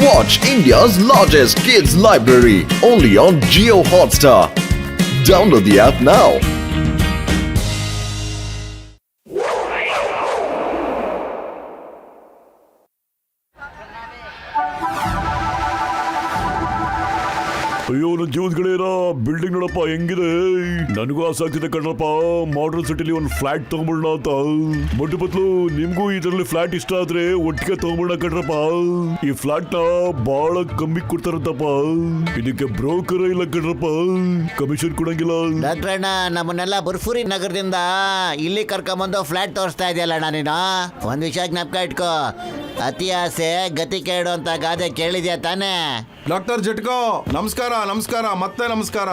Watch India's largest kids library only on Jio Hotstar. Download the app now. ಅಯ್ಯೋ ನನ್ನ ಜೀವದ ಗೆಳೆಯರ building ನೋಡಪ್ಪ ಹೆಂಗಿದೆ. ನನಗೂ ಆಸಕ್ತಿ ಇದೆ ಕಣ್ರಪ್ಪ. ಮಾಡರ್ನ್ ಸಿಟಿಲಿ ಒಂದು ಫ್ಲಾಟ್ ತಗೊಂಬಿಡೋಣ ಅಂತ. ಮೊಟ್ಟ ಬದಲು ನಿಮ್ಗೂ ಇದರಲ್ಲಿ ಫ್ಲಾಟ್ ಇಷ್ಟ ಆದ್ರೆ ಒಟ್ಟಿಗೆ ತಗೊಂಬಿಡೋಣ ಕಣ್ರಪ್ಪ. ಈ ಫ್ಲಾಟ್ ನ ಬಹಳ ಕಮ್ಮಿ ಕೊಡ್ತಾರಂತಪ್ಪ. ಇದಕ್ಕೆ ಬ್ರೋಕರ್ ಇಲ್ಲ ಕಣ್ರಪ್ಪ, ಕಮಿಷನ್ ಕೊಡಂಗಿಲ್ಲ. ಡಾಕ್ಟ್ರಣ್ಣ, ನಮ್ಮನ್ನೆಲ್ಲ ಬುರ್ಫುರಿ ನಗರದಿಂದ ಇಲ್ಲಿ ಕರ್ಕೊಂಬಂದು ಫ್ಲಾಟ್ ತೋರಿಸ್ತಾ ಇದೆಯಲ್ಲ ನೀನು. ಒಂದ್ ವಿಷಯ ಜ್ಞಾಪಕ ಇಟ್ಕೋ, ಅತಿ ಆಸೆ ಗತಿ ಕೇಳು ಅಂತ ಗಾದೆ ಕೇಳಿದ್ಯಾ ತಾನೇ? ಡಾಕ್ಟರ್ ಜಟ್ಕೋ ನಮಸ್ಕಾರ. ನಮಸ್ಕಾರ, ಮತ್ತೆ ನಮಸ್ಕಾರ.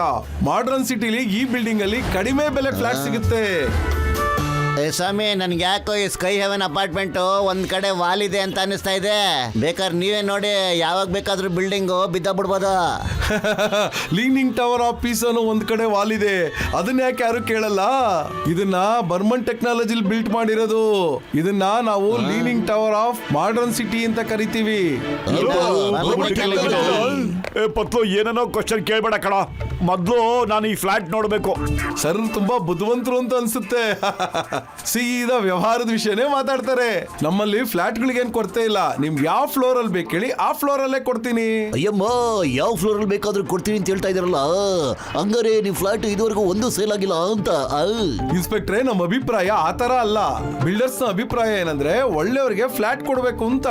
ಮಾಡರ್ನ್ ಸಿಟಿಲಿ ಈ ಬಿಲ್ಡಿಂಗ್ ಅಲ್ಲಿ ಕಡಿಮೆ ಬೆಲೆ ಫ್ಲಾಟ್ ಸಿಗುತ್ತೆ. ಸ್ವಾಮಿ, ನನ್ಗೆ ಯಾಕೋ ಈ ಸ್ಕೈ ಹೆವೆನ್ ಅಪಾರ್ಟ್ಮೆಂಟ್ ಒಂದ್ ಕಡೆ ವಾಲ್ ಇದೆ ಅಂತ ಅನಿಸ್ತಾ ಇದೆ. ಬೇಕಾದ್ರೆ ನೀವೇ ನೋಡಿ, ಯಾವಾಗ ಬೇಕಾದ್ರೂ ಬಿಲ್ಡಿಂಗು ಬಿದ್ದ ಬಿಡ್ಬೋದು. ಲೀನಿಂಗ್ ಟವರ್ ಆಫ್ ಪೀಸ್ ಅನ್ನೋ ಒಂದ್ ಕಡೆ ವಾಲ್ ಇದೆ, ಅದನ್ನ ಯಾಕೆ ಯಾರು ಕೇಳಲ್ಲ? ಇದನ್ನ ಬರ್ಮನ್ ಟೆಕ್ನಾಲಜಿ ಬಿಲ್ಟ್ ಮಾಡಿರೋದು. ಇದನ್ನ ನಾವು leaning tower of modern city ಅಂತ ಕರಿತೀವಿ. ಪತ್ಲು ಏನೇನೋ ಕ್ವಶನ್ ಕೇಳ್ಬೇಡ ಕಣ. ಮೊದ್ಲು ನಾನು ಈ ಫ್ಲಾಟ್ ನೋಡ್ಬೇಕು. ಸರ್ ತುಂಬಾ ಬುದ್ಧಿವಂತರು ಅಂತ ಅನ್ಸುತ್ತೆ. ಸೀದಾ ವ್ಯವಹಾರದ ವಿಷಯನೇ ಮಾತಾಡ್ತಾರೆ. ನಮ್ಮಲ್ಲಿ ಫ್ಲಾಟ್ ಗಳಿಗೆ ಏನ್ ಕೊರತೆ ಇಲ್ಲ. ನಿಮ್ಗೆ ಯಾವ ಫ್ಲೋರ್ ಅಲ್ಲಿ ಬೇಕು ಹೇಳಿ, ಆ ಫ್ಲೋರ್ ಅಲ್ಲೇ ಕೊಡ್ತೀನಿ. ಅಯ್ಯಮ್ಮ, ಯಾವ ಫ್ಲೋರ್ ಅಲ್ಲಿ ಬೇಕಾದ್ರೂ ಕೊಡ್ತೀನಿ ಅಂತ ಹೇಳ್ತಾ ಇದಾರಲ್ಲ, ಹಂಗಾರೆ ನಿಮ್ ಫ್ಲಾಟ್ ಇದುವರೆಗೂ ಒಂದು ಸೇಲ್ ಆಗಿಲ್ಲ ಅಂತ? ಇನ್ಸ್ಪೆಕ್ಟ್ರೆ, ನಮ್ಮ ಅಭಿಪ್ರಾಯ ಆತರ ಅಲ್ಲ. ಬಿಲ್ಡರ್ಸ್ ನ ಅಭಿಪ್ರಾಯ ಏನಂದ್ರೆ ಒಳ್ಳೆಯವರಿಗೆ ಫ್ಲಾಟ್ ಕೊಡ್ಬೇಕು ಅಂತ.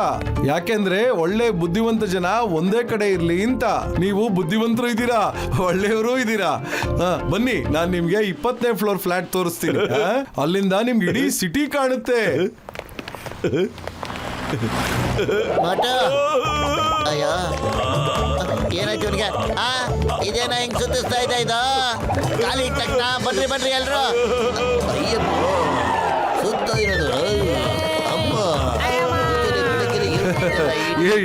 ಯಾಕೆಂದ್ರೆ ಒಳ್ಳೆ ಬುದ್ಧಿವಂತ ಜನ ಒಂದೇ ಕಡೆ ಇರ್ಲಿ ಅಂತ. ನೀವು ಬುದ್ಧಿವಂತರು ಇದ್ದೀರಾ, ಒಳ್ಳೆಯವರು ಇದ್ದೀರಾ. ಬನ್ನಿ, ನಾನ್ ನಿಮ್ಗೆ 20ನೇ ಫ್ಲೋರ್ ಫ್ಲಾಟ್ ತೋರಿಸ್ತೀನಿ. ಅಲ್ಲಿಂದ ನಿಮ್ಗೆ ಇಡೀ ಸಿಟಿ ಕಾಣುತ್ತೆ. ಅಯ್ಯೋ, ಏನಾಯ್ತು ಇವನಿಗೆ? ಇದೇನ ಹಿಂಗ್ ಸುತ್ತಿಸ್ತಾ ಇದೆ ಇದು? ಖಾಲಿ ತಕ್ಷಣ ಬನ್ರಿ ಬನ್ರಿ ಎಲ್ರು. ಅಯ್ಯಮ್ಮ, ಸುತ್ತ ಇರೋದು ಅಮ್ಮ.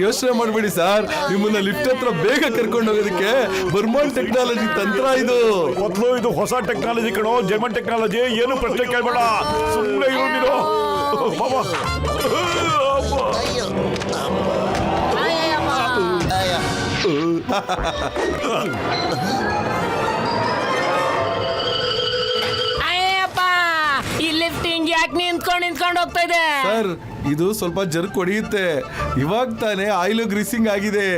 ಯೋಚನೆ ಮಾಡ್ಬೇಡಿ ಸರ್, ನಿಮ್ಮನ್ನ ಲಿಫ್ಟ್ ಹತ್ರ ಬೇಗ ಕರ್ಕೊಂಡು ಹೋಗೋದಕ್ಕೆ ಬರ್ಮನ್ ಟೆಕ್ನಾಲಜಿ ತಂತ್ರ ಇದು. ಮೊದಲು ಇದು ಹೊಸ ಟೆಕ್ನಾಲಜಿ ಕಣೋ, ಜರ್ಮನ್ ಟೆಕ್ನಾಲಜಿ. ಏನು ಪ್ರಶ್ನೆ ಕೇಳ್ಬೇಡ, ಸುಮ್ಮನೆ ಇರು ನೀನು. ಈ ಲಿಫ್ಟಿಂಗ್ ಯಾಕೆ ನಿಂತ್ಕೊಂಡು ಹೋಗ್ತಾ ಇದೆ? ಸರ್, ಇದು ಸ್ವಲ್ಪ ಜರ್ಕ್ ಹೊಡೆಯುತ್ತೆ. ಇವಾಗ ತಾನೇ ಆಯಿಲ್ ಗ್ರೀಸಿಂಗ್ ಆಗಿದೆ.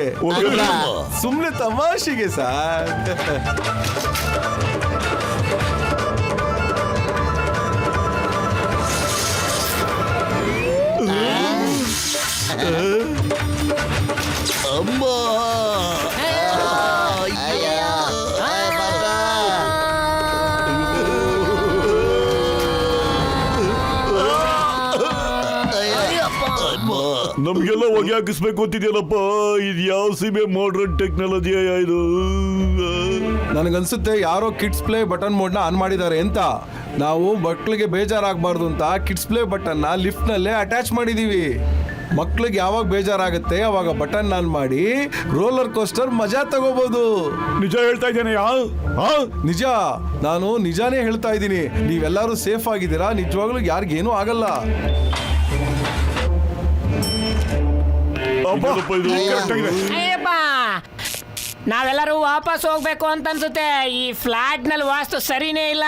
ಸುಮ್ನೆ ತಮಾಷೆಗೆ ಸರ್. ಅಮ್ಮ, ನಮ್ಗೆಲ್ಲ ಹೊಗೆ ಹಾಕಿಸ್ಬೇಕು ಅಂತಿದ್ಯಲ್ಲಪ್ಪ. ಇದು ಯಾವ ಸೀಮೆ ಮಾಡರ್ನ್ ಟೆಕ್ನಾಲಜಿ ಇದು? ನನಗನ್ಸುತ್ತೆ ಯಾರೋ ಕಿಡ್ಸ್ ಪ್ಲೇ ಬಟನ್ ಮೋಡ್ ನ ಆನ್ ಮಾಡಿದ್ದಾರೆ ಅಂತ. ನಾವು ಮಕ್ಕಳಿಗೆ ಬೇಜಾರಾಗಬಾರ್ದು ಅಂತ ಕಿಡ್ಸ್ ಪ್ಲೇ ಬಟನ್ ನ ಲಿಫ್ಟ್ ನಲ್ಲೇ ಅಟ್ಯಾಚ್ ಮಾಡಿದೀವಿ. ಮಕ್ಳಿಗೆ ಯಾವಾಗ ಬೇಜಾರಾಗುತ್ತೆ ಅವಾಗ ಬಟನ್ ಆನ್ ಮಾಡಿ ರೋಲರ್ ಕೋಸ್ಟರ್ ಮಜಾ ತಗೋಬಹುದು. ನಿಜ ಹೇಳ್ತಾ ಇದ್ದೇನೆ? ನಿಜ, ನಾನು ನಿಜಾನೇ ಹೇಳ್ತಾ ಇದ್ದೀನಿ. ನೀವೆಲ್ಲರೂ ಸೇಫ್ ಆಗಿದ್ದೀರಾ, ನಿಜವಾಗ್ಲೂ ಯಾರಿಗೇನೂ ಆಗಲ್ಲ. ನಾವೆಲ್ಲರೂ ವಾಪಸ್ ಹೋಗ್ಬೇಕು ಅಂತ ಅನ್ಸುತ್ತೆ. ಈ ಫ್ಲಾಟ್ ನಲ್ಲಿ ವಾಸ್ತು ಸರಿನೇ ಇಲ್ಲ.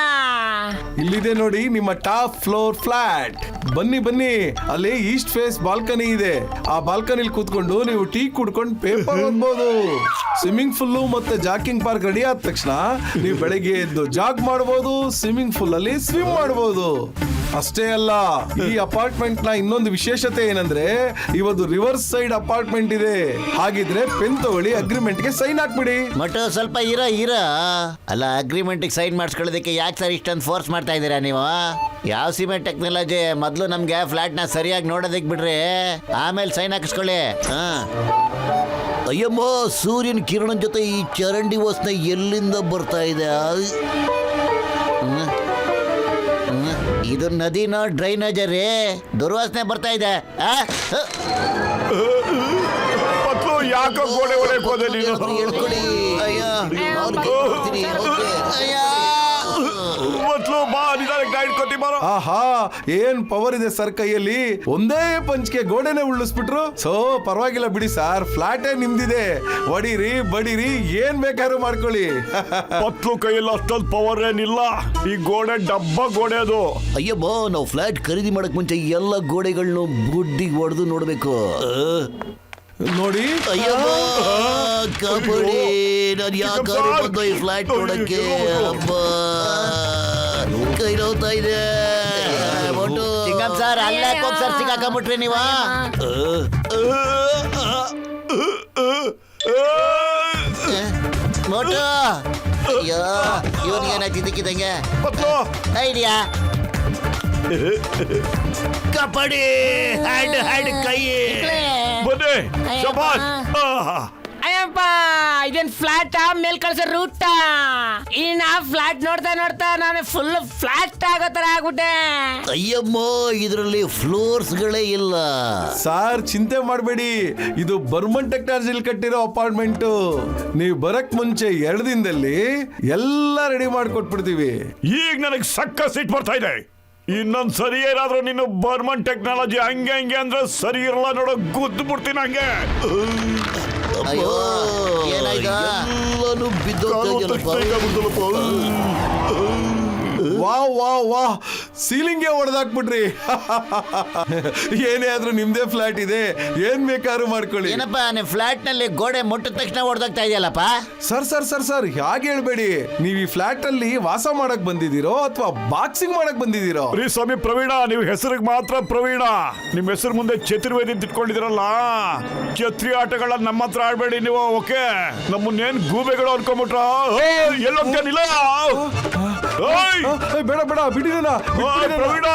ಇಲ್ಲಿದೆ ನೋಡಿ ನಿಮ್ಮ ಟಾಪ್ ಫ್ಲೋರ್ ಫ್ಲಾಟ್. ಬನ್ನಿ ಬನ್ನಿ, ಅಲ್ಲಿ ಈಸ್ಟ್ ಫೇಸ್ ಬಾಲ್ಕನಿ ಇದೆ. ಆ ಬಾಲ್ಕನಿಲಿ ಕೂತ್ಕೊಂಡು ನೀವು ಟೀ ಕುಡ್ಕೊಂಡು ಪೇಪರ್ ಓದ್ಬೋದು. ಸ್ವಿಮ್ಮಿಂಗ್ ಫುಲ್ ಮತ್ತೆ ಜಾಕಿಂಗ್ ಪಾರ್ಕ್ ರೆಡಿ ಆದ ತಕ್ಷಣ ನೀವು ಬೆಳಗ್ಗೆ ಎದ್ದು ಜಾಗ್ ಮಾಡಬಹುದು, ಸ್ವಿಮ್ಮಿಂಗ್ ಫುಲ್ ಅಲ್ಲಿ ಸ್ವಿಮ್ ಮಾಡಬಹುದು. ಅಷ್ಟೇ ಅಲ್ಲ, ಈ ಅಪಾರ್ಟ್ಮೆಂಟ್ ನ ಇನ್ನೊಂದು ವಿಶೇಷತೆ ಏನಂದ್ರೆ ಇವತ್ತು ರಿವರ್ಸ್ ಸೈಡ್ ಅಪಾರ್ಟ್ಮೆಂಟ್ ಇದೆ. ಹಾಗಿದ್ರೆ ಪೆನ್ ತಗೊಳ್ಳಿ, ಅಗ್ರಿಮೆಂಟ್ ಗೆ ಸೈನ್ ಹಾಕ್ಬಿಡಿ. ಮಟ್ಟ ಸ್ವಲ್ಪ ಇರ ಅಲ್ಲ, ಅಗ್ರಿಮೆಂಟ್ ಸೈನ್ ಮಾಡಿಸ್ಕೊಳ್ಳೋದಕ್ಕೆ ಯಾಕೆ ಸರ್ ಇಷ್ಟೊಂದು ಫೋರ್ಸ್ ಮಾಡ್ತಾ ಇದ್ದೀರಾ ನೀವು? ಯಾವ ಸೀಮೆ ಟೆಕ್ನಾಲಜಿ? ಮೊದಲು ನಮ್ಗೆ ಫ್ಲಾಟ್ ನ ಸರಿಯಾಗಿ ನೋಡೋದಕ್ಕೆ ಬಿಡ್ರಿ, ಆಮೇಲೆ ಸೈನ್ ಹಾಕಿಸ್ಕೊಳ್ಳಿ. ಅಯ್ಯಮ್ಮ, ಸೂರ್ಯನ ಕಿರಣದ ಜೊತೆ ಈ ಚರಂಡಿ ವಾಸನೆ ಎಲ್ಲಿಂದ ಬರ್ತಾ ಇದೆ? ಇದು ನದಿನ ಡ್ರೈನೇಜ್ ರೀ, ದುರ್ವಾಸನೆ ಬರ್ತಾ ಇದೆ. ಯಾಕೋ ಗೋಡೆ ಒಳಗೆ ಹೋದೆ ನೀನು? ಹೇಳ್ಕೊಡಿ. ಅಯ್ಯ, ನಾನು ಕೇಳ್ತೀನಿ. ಮೊದ್ಲು ಬಾ ನಿಧಾನಕ್ಕೆ ಇಟ್ಕೊತಿ ಬಾರೋ. ಆಹಾ ಏನ್ ಪವರ್ ಇದೆ ಸರ್ ಕೈಯಲ್ಲಿ. ಒಂದೇ ಪಂಚ್ಗೆ ಗೋಡೆನೆ ಉಳ್ಳಿಸ್ಬಿಟ್ರು. ಸೊ ಪರವಾಗಿಲ್ಲ ಬಿಡಿ ಸರ್, ಫ್ಲಾಟೇ ನಿಮ್ದಿದೆ. ಹೊಡೀರಿ ಬಡೀರಿ ಏನ್ ಬೇಕಾದ್ರೂ ಮಾಡ್ಕೊಳ್ಳಿ. ಪತ್ಲು ಕೈಯಲ್ಲಿ ಅಷ್ಟೊಂದು ಪವರ್ ಏನಿಲ್ಲ. ಈ ಗೋಡೆ ಡಬ್ಬ ಗೋಡೆ ಅದು. ಅಯ್ಯಮ್ಮ, ನಾವು ಫ್ಲಾಟ್ ಖರೀದಿ ಮಾಡಕ್ ಮುಂಚೆ ಎಲ್ಲ ಗೋಡೆಗಳನ್ನ ಬುಡ್ಡಿಗೆ ಹೊಡೆದು ನೋಡ್ಬೇಕು. ನೋಡಿ ಅಯ್ಯಮ್ಮ ಕಾಪಾಡಿ, ನಾನು ಯಾಕಾದ್ರೂ ಬಂದು ಈ ಫ್ಲಾಟ್ ನೋಡಕ್ಕೆ. ಅಮ್ಮ ಕೈ ನೋವ್ತಾ ಇದೆ. ಒಟ್ಟು ಚಿಕ್ಕಪ್ಪ ಸರ್ ಅಲ್ಲೇ ಹೋಗಿ ಸರ್ ಸಿಕ್ಕಾಕೊಂಬಿಟ್ರಿ ನೀವು. ಮೋಟು ಅಯ್ಯೋ ಇವನಿಗೆ ಏನಾಯ್ತು ಇದಕ್ಕಿದಂಗೆ. ಐಡಿಯಾ ಕಾಪಾಡಿ, ಹ್ಯಾಂಡ್ ಕೈ. ಬನ್ನಿ ಶಬಾಷ್. ಅಯ್ಯಪ್ಪ ಇದೇನ್ ಫ್ಲಾಟ್ ಮೇಲ್ ಕಳ್ಸೋ ರೂಟ. ಇನ್ನ ಫ್ಲಾಟ್ ನೋಡ್ತಾ ನೋಡ್ತಾ ನಾನು ಫುಲ್ ಫ್ಲಾಟ್ ಆಗೋ ತರ ಆಗ್ಬಿಟ್ಟೆ. ಅಯ್ಯಮ್ಮ, ಇದರಲ್ಲಿ ಫ್ಲೋರ್ಸ್ಗಳೇ ಇಲ್ಲ. ಸಾರ್ ಚಿಂತೆ ಮಾಡಬೇಡಿ, ಇದು ಬರ್ಮನ್ ಟೆಕ್ನಾಲಜಿಲಿ ಕಟ್ಟಿರೋ ಅಪಾರ್ಟ್ಮೆಂಟ್. ನೀವು ಬರಕ್ ಮುಂಚೆ 2 ದಿನದಲ್ಲಿ ಎಲ್ಲ ರೆಡಿ ಮಾಡ್ಕೊಟ್ಬಿಡ್ತೀವಿ. ಈಗ ನನಗೆ ಸಕ್ಕ ಸಿಟ್ ಬರ್ತಾ ಇದೆ. ಇನ್ನೊಂದ್ ಸರಿ ಏನಾದ್ರೂ ನೀನು ಬರ್ಮನ್ ಟೆಕ್ನಾಲಜಿ ಹಂಗೆ ಹಂಗೆ ಅಂದ್ರೆ ಸರಿ ಇರಲ್ಲ ನೋಡೋ, ಗುದ್ದು ಬಿಡ್ತೀನಿ ಹಂಗೆ. ಅಯ್ಯೋ ಏನಾಯ್ತು? ಎಲ್ಲಾನು ಬಿದ್ದೋಗ್ತಾಯಿದೆಯಲ್ಲಪ್ಪ. ವಾವ್ ವಾವ್ ವಾಹ್, ಸೀಲಿಂಗ್ಗೆ ಹೊಡೆದಾಕ್ಬಿಟ್ರಿ. ಏನೇ ಆದ್ರೂ ನಿಮ್ದೇ ಫ್ಲಾಟ್ ಇದೆ, ಏನ್ ಬೇಕಾದ್ರೂ ಮಾಡ್ಕೊಳ್ಳಿ. ಏನಪ್ಪ ನಿಮ್ ಫ್ಲಾಟ್ ನಲ್ಲಿ ಗೋಡೆ ಮುಟ್ಟಿದ ತಕ್ಷಣ ಹೊಡೆದಾಗ್ತಾ ಇದೆಯಲ್ಲಪ್ಪ. ಸರ್ ಸರ್ ಸರ್ ಸರ್ ಹಾಗೆ ಹೇಳ್ಬೇಡಿ. ನೀವು ಈ ಫ್ಲಾಟ್ ಅಲ್ಲಿ ವಾಸ ಮಾಡಕ್ ಬಂದಿದ್ದೀರೋ ಅಥವಾ ಬಾಕ್ಸಿಂಗ್ ಮಾಡಕ್ ಬಂದಿದ್ದೀರೋ? ರೀ ಸ್ವಾಮಿ ಪ್ರವೀಣ, ನೀವು ಹೆಸರಿಗೆ ಮಾತ್ರ ಪ್ರವೀಣ. ನಿಮ್ ಹೆಸರು ಮುಂದೆ ಚತುರ್ವೇದಿ ಇಟ್ಕೊಂಡಿದಿರಲ್ಲ. ಛತ್ರಿ ಆಟಗಳ ನಮ್ಮ ಹತ್ರ ಆಡ್ಬೇಡಿ ನೀವು, ಓಕೆ? ನಮ್ಮನ್ನೇನ್ ಗೂಬೆಗಳು ಅನ್ಕೊಂಬಿಟ್ರ. ಎಲ್ಲೋಗ್ತಾನಿಲ್ಲ. ಬೇಡ ಬೇಡ ಬಿಡಿ ಪ್ರವೀಣ,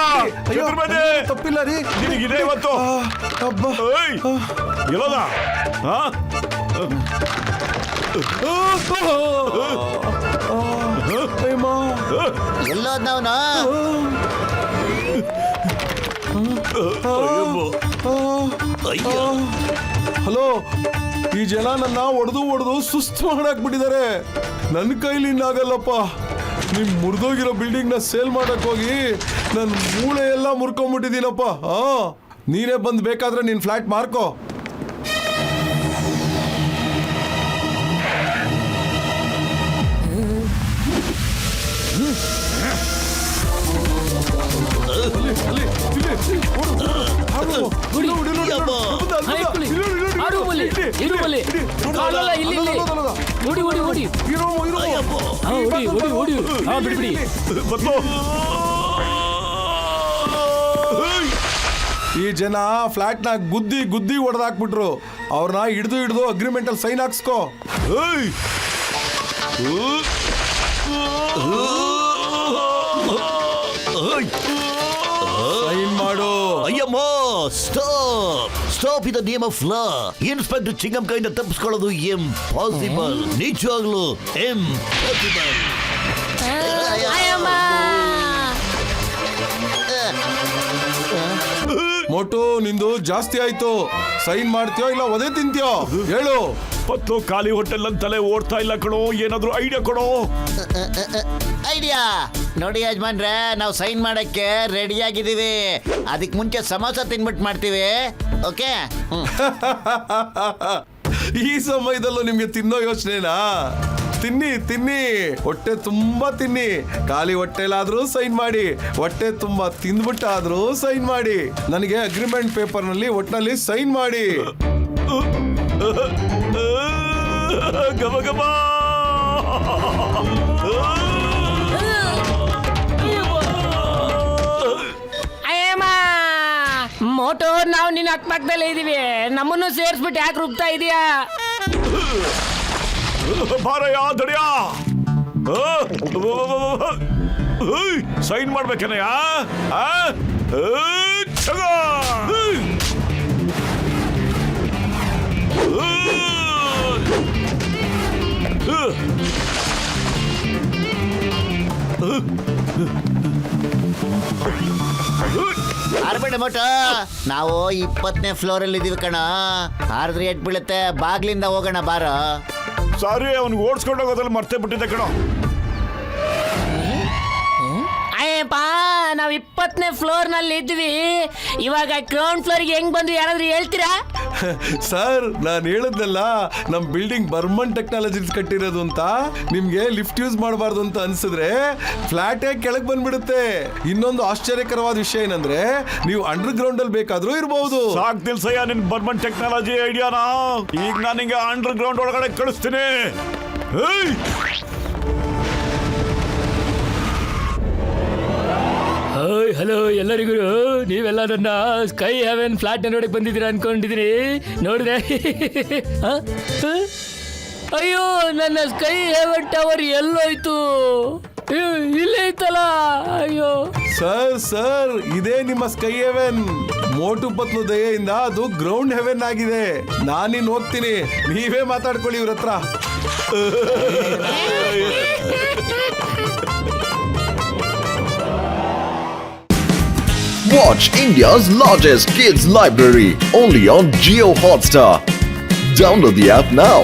ಚತುರ್ವೇದಿ ತಪ್ಪಿಲ್ಲ ರೀ. ನಿನಗಿದೆ ಇವತ್ತು. ಅಬ್ಬಾ ಎಲ್ಲದ ಎಲ್ಲೋದ್ ನಾವ್ನ? ಹಲೋ, ಈ ಜನ ನನ್ನ ಹೊಡೆದು ಸುಸ್ತು ಮಾಡಕ್ ಬಿಟ್ಟಿದ್ದಾರೆ. ನನ್ನ ಕೈಲಿ ಇನ್ನಾಗಲ್ಲಪ್ಪ. ನಿಮ್ ಮುರಿದೋಗಿರೋ ಬಿಲ್ಡಿಂಗ್ ನ ಸೇಲ್ ಮಾಡಕ್ ಹೋಗಿ ನನ್ ಮೂಳೆ ಎಲ್ಲ ಮುರ್ಕೊಂಡ್ಬಿಟ್ಟಿದ್ದೀನಪ್ಪ. ನೀನೇ ಬಂದ್ ಬೇಕಾದ್ರೆ ನಿನ್ ಫ್ಲಾಟ್ ಮಾರ್ಕೋ. ಈ ಜನ ಫ್ಲಾಟ್ ನ ಗುದ್ದಿ ಹೊಡೆದಾಕ್ಬಿಟ್ರು. ಅವ್ರನ್ನ ಹಿಡಿದು ಅಗ್ರಿಮೆಂಟ್ ಅಲ್ಲಿ ಸೈನ್ ಹಾಕ್ಸ್ಕೋ. ಸೈನ್ ಮಾಡು. ಅಯ್ಯಮ್ಮ, stop in the name of law. Inspector Chingam ಕೈಯಿಂದ ತಪ್ಪಿಸ್ಕೊಳ್ಳೋದು ಇಂಪಾಸಿಬಲ್. ನಿಜವಾಗ್ಲು ಇಂಪಾಸಿಬಲ್. ಮೋಟು, ನಿಂದು ಜಾಸ್ತಿ ಆಯ್ತು. ಸೈನ್ ಮಾಡ್ತೀಯೋ ಇಲ್ಲ ಒದೆ ತಿಂತೀಯೋ ಹೇಳು. ಪತ್ತು ಖಾಲಿ ಹೋಟೆಲ್ ತಲೆ ಓಡ್ತಾ ಇಲ್ಲ ಕಣೋ, ಏನಾದ್ರೂ ಐಡಿಯಾ ಕೊಡೋ. ಐಡಿಯಾ ನೋಡಿ ಯಜಮಾನ್ರೆ, ನಾವು ಸೈನ್ ಮಾಡಕ್ಕೆ ರೆಡಿ ಆಗಿದ್ದೀವಿ. ಅದಕ್ಕೆ ಮುಂಚೆ ಸಮೋಸ ತಿನ್ಬಿಟ್ಟು ಮಾಡ್ತೀವಿ, ಓಕೆ? ಈ ಸಮಯದಲ್ಲೂ ನಿಮ್ಗೆ ತಿನ್ನೋ ಯೋಚನೆನಾ? ತಿನ್ನಿ, ಹೊಟ್ಟೆ ತುಂಬಾ ತಿನ್ನಿ. ಖಾಲಿ ಹೊಟ್ಟೆಲಾದ್ರೂ ಸೈನ್ ಮಾಡಿ, ಹೊಟ್ಟೆ ತುಂಬಾ ತಿಂದ್ಬಿಟ್ಟಾದ್ರೂ ಸೈನ್ ಮಾಡಿ. ನನಗೆ ಅಗ್ರಿಮೆಂಟ್ ಪೇಪರ್ ನಲ್ಲಿ ಒಟ್ಟಿನಲ್ಲಿ ಸೈನ್ ಮಾಡಿ. ಗಮ ಗಮ. ಮೋಟೋ, ನಾವು ನಿನ್ನ ಅಕ್ಕಪಕ್ಕದಲ್ಲೇ ಇದೀವಿ. ನಮ್ಮನ್ನು ಸೇರಿಸ್ಬಿಟ್ಟು ಯಾಕೆ ರುಬ್ತಾ ಇದೀಯಾ? ಬಾರಯ್ಯ ದಡಿಯ. ಸೈನ್ ಮಾಡ್ಬೇಕೇನಯ್ಯ? ಆರ್ಬೇಡ ಮೋಟ, ನಾವು 20ನೇ ಫ್ಲೋರ್ ಅಲ್ಲಿ ಇದೀವಿ ಕಣ. ಆರ್ದ್ರೆ ಎಟ್ ಬೀಳುತ್ತೆ, ಬಾಗ್ಲಿಂದ ಹೋಗೋಣ ಬಾರ. ಸಾರಿ, ಅವ್ನಿಗೆ ಓಡಿಸ್ಕೊಂಡು ಹೋಗೋದ್ರಲ್ಲಿ ಮರ್ತೇ ಬಿಟ್ಟಿದ್ದೆ ಕಣೋ. ನಾವು 20ನೇ ಫ್ಲೋರ್ ನಲ್ಲಿ ಇದ್ವಿ, ಇವಾಗ ಗ್ರೌಂಡ್ ಫ್ಲೋರ್ಗೆ ಹೆಂಗ್ ಬಂದ್ವಿ ಯಾರಾದ್ರೂ ಹೇಳ್ತೀರಾ? ಸರ್ ನಾನು ಹೇಳದ್ನಲ್ಲ ನಮ್ ಬಿಲ್ಡಿಂಗ್ ಬರ್ಮನ್ ಟೆಕ್ನಾಲಜೀಸ್ ಕಟ್ಟಿರೋದು ಅಂತ. ನಿಮ್ಗೆ ಲಿಫ್ಟ್ ಯೂಸ್ ಮಾಡಬಾರ್ದು ಅಂತ ಅನ್ಸಿದ್ರೆ ಫ್ಲಾಟೇ ಕೆಳಗ್ ಬಂದ್ಬಿಡುತ್ತೆ. ಇನ್ನೊಂದು ಆಶ್ಚರ್ಯಕರವಾದ ವಿಷಯ ಏನಂದ್ರೆ ನೀವು ಅಂಡರ್ ಗ್ರೌಂಡ್ ಅಲ್ಲಿ ಬೇಕಾದ್ರೂ ಇರಬಹುದು. ಸಾಕ್ ತಿಳ್ಸಯ್ಯ ನಿನ್ ಬರ್ಮನ್ ಟೆಕ್ನಾಲಜಿ ಐಡಿಯಾನ. ಈಗ ನಾನು ನಿಂಗೆ ಅಂಡರ್ ಗ್ರೌಂಡ್ ಒಳಗಡೆ ಕಳಿಸ್ತೀನಿ. ಏಯ್! ಹಾಯ್ ಹಲೋ ಎಲ್ಲರಿಗೂ. ನೀವೆಲ್ಲ ನನ್ನ ಸ್ಕೈ ಹೆವೆನ್ ಫ್ಲಾಟ್ ನೋಡಕ್ ಬಂದಿದ್ದೀರಾ ಅನ್ಕೊಂಡಿದ್ದೀನಿ. ನೋಡಿದ್ರೆ ಅಯ್ಯೋ ನನ್ನ ಸ್ಕೈ ಹೆವೆನ್ ಟವರ್ ಎಲ್ಲೋಯ್ತು? ಇಲ್ಲೇ ಐತಲ್ಲ. ಅಯ್ಯೋ ಸರ್ ಇದೇ ನಿಮ್ಮ ಸ್ಕೈ ಹೆವೆನ್. ಮೋಟು ಪತ್ಲು ದಯೆಯಿಂದ ಅದು ಗ್ರೌಂಡ್ ಹೆವೆನ್ ಆಗಿದೆ. ನಾನಿನ್ ಹೋಗ್ತೀನಿ, ನೀವೇ ಮಾತಾಡ್ಕೊಳ್ಳಿ ಇವ್ರ ಹತ್ರ. Watch India's largest kids library only on Geo Hotstar. Download the app now.